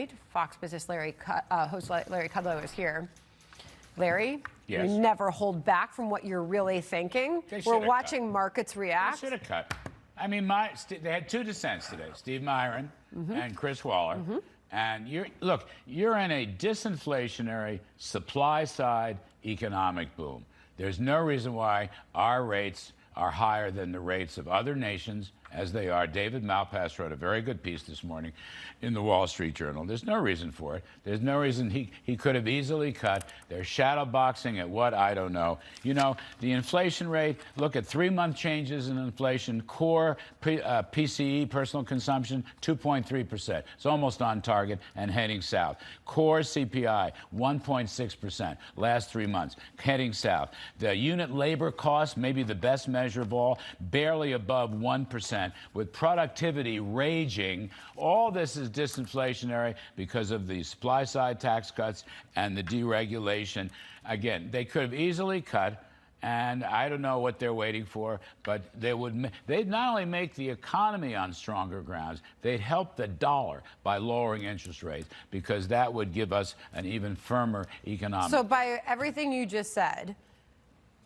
tonight. Fox Business host Larry Kudlow is here. Larry, yes. You never hold back from what you're really thinking. We're watching markets react. They should have cut. I mean, they had two dissents today, Steve Myron and Chris Waller. And you're in a disinflationary supply-side economic boom. There's no reason why our rates are higher than the rates of other nations as they are. David Malpass wrote a very good piece this morning in the Wall Street Journal. There's no reason for it. There's no reason he could have easily cut. They're shadow boxing at what? I don't know. You know, the inflation rate, look at 3-month changes in inflation. Core PCE, personal consumption, 2.3%. It's almost on target and heading south. Core CPI, 1.6%. Last 3 months, heading south. The unit labor cost, maybe the best measure of all, barely above 1%. With productivity raging. All this is disinflationary because of the supply-side tax cuts and the deregulation. Again, they could have easily cut, and I don't know what they're waiting for, but they'd not only make the economy on stronger grounds, they'd help the dollar by lowering interest rates, because that would give us an even firmer economic. So by everything you just said,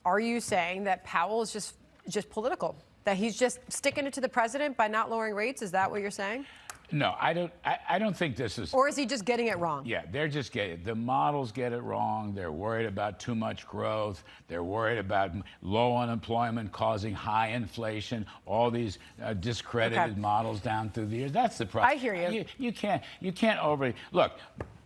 are you saying that Powell is just political? That he's just sticking it to the president by not lowering rates? Is that what you're saying? No, I don't think this is. Or is he just getting it wrong? Yeah, they're just getting it. The models get it wrong. They're worried about too much growth. They're worried about low unemployment causing high inflation. All these discredited models down through the years. That's the problem. I hear you. You can't look.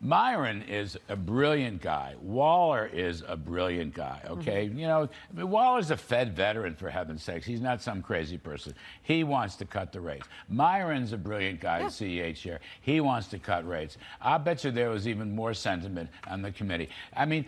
Myron is a brilliant guy. Waller is a brilliant guy, okay? You know, Waller's a Fed veteran, for heaven's sakes. He's not some crazy person. He wants to cut the rates. Myron's a brilliant guy, CEH chair. He wants to cut rates. I bet you there was even more sentiment on the committee. I mean,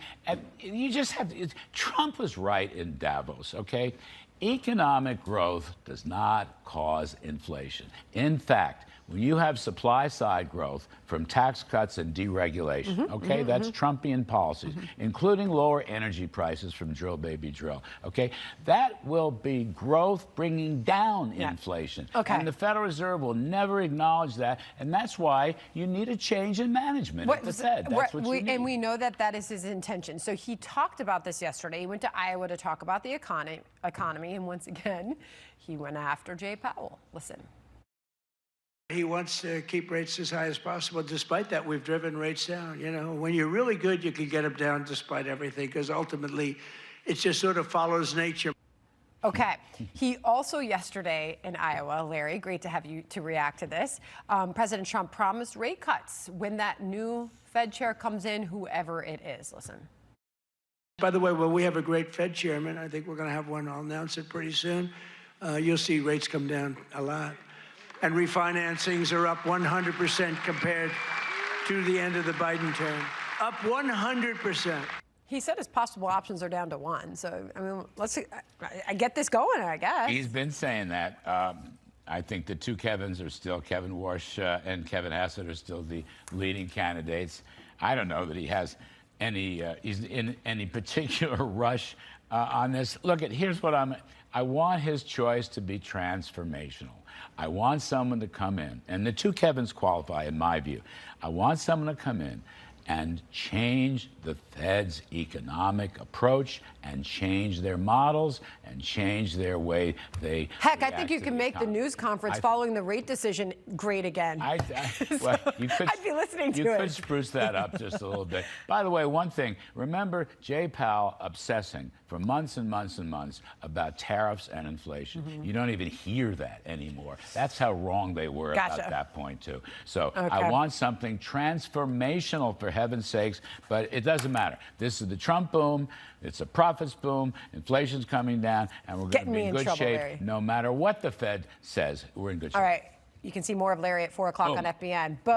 you just have to, Trump was right in Davos, okay? Economic growth does not cause inflation. In fact, when you have supply-side growth from tax cuts and deregulation, okay, that's Trumpian policies, including lower energy prices from drill, baby, drill, okay, that will be growth bringing down inflation. Okay. And the Federal Reserve will never acknowledge that, and that's why you need a change in management at the Fed. That's what you need. And we know that that is his intention. So he talked about this yesterday. He went to Iowa to talk about the economy, and once again, he went after Jay Powell. Listen. He wants to keep rates as high as possible. Despite that, we've driven rates down. You know, when you're really good, you can get them down despite everything, because ultimately it just sort of follows nature. Okay. He also yesterday in Iowa, Larry, great to have you to react to this. President Trump promised rate cuts when that new Fed chair comes in, whoever it is. Listen. By the way, well, we have a great Fed chairman. I think we're going to have one. I'll announce it pretty soon. You'll see rates come down a lot. And refinancings are up 100% compared to the end of the Biden term. Up 100%. He said his possible options are down to 1. So, I mean, I get this going, I guess. He's been saying that. I think the two Kevins are still, Kevin Warsh and Kevin Hassett are still the leading candidates. I don't know that he has he's in any particular rush on this. Look, here's what I want his choice to be transformational. I want someone to come in, and the two Kevins qualify in my view. I want someone to come in and change the Fed's economic approach and change their models and change their way they Heck, I think you can make the news conference following the rate decision great again. Well, I'd be listening to it. You could spruce that up just a little bit. By the way, one thing, remember Jay Powell obsessing for months and months and months about tariffs and inflation. You don't even hear that anymore. That's how wrong they were about that point, too. So I want something transformational, for heaven's sakes, but it doesn't matter. This is the Trump boom. It's a profits boom. Inflation's coming down, and we're going to be in good shape. Larry. No matter what the Fed says, we're in good shape. All right. You can see more of Larry at 4 o'clock on FBN. Boom.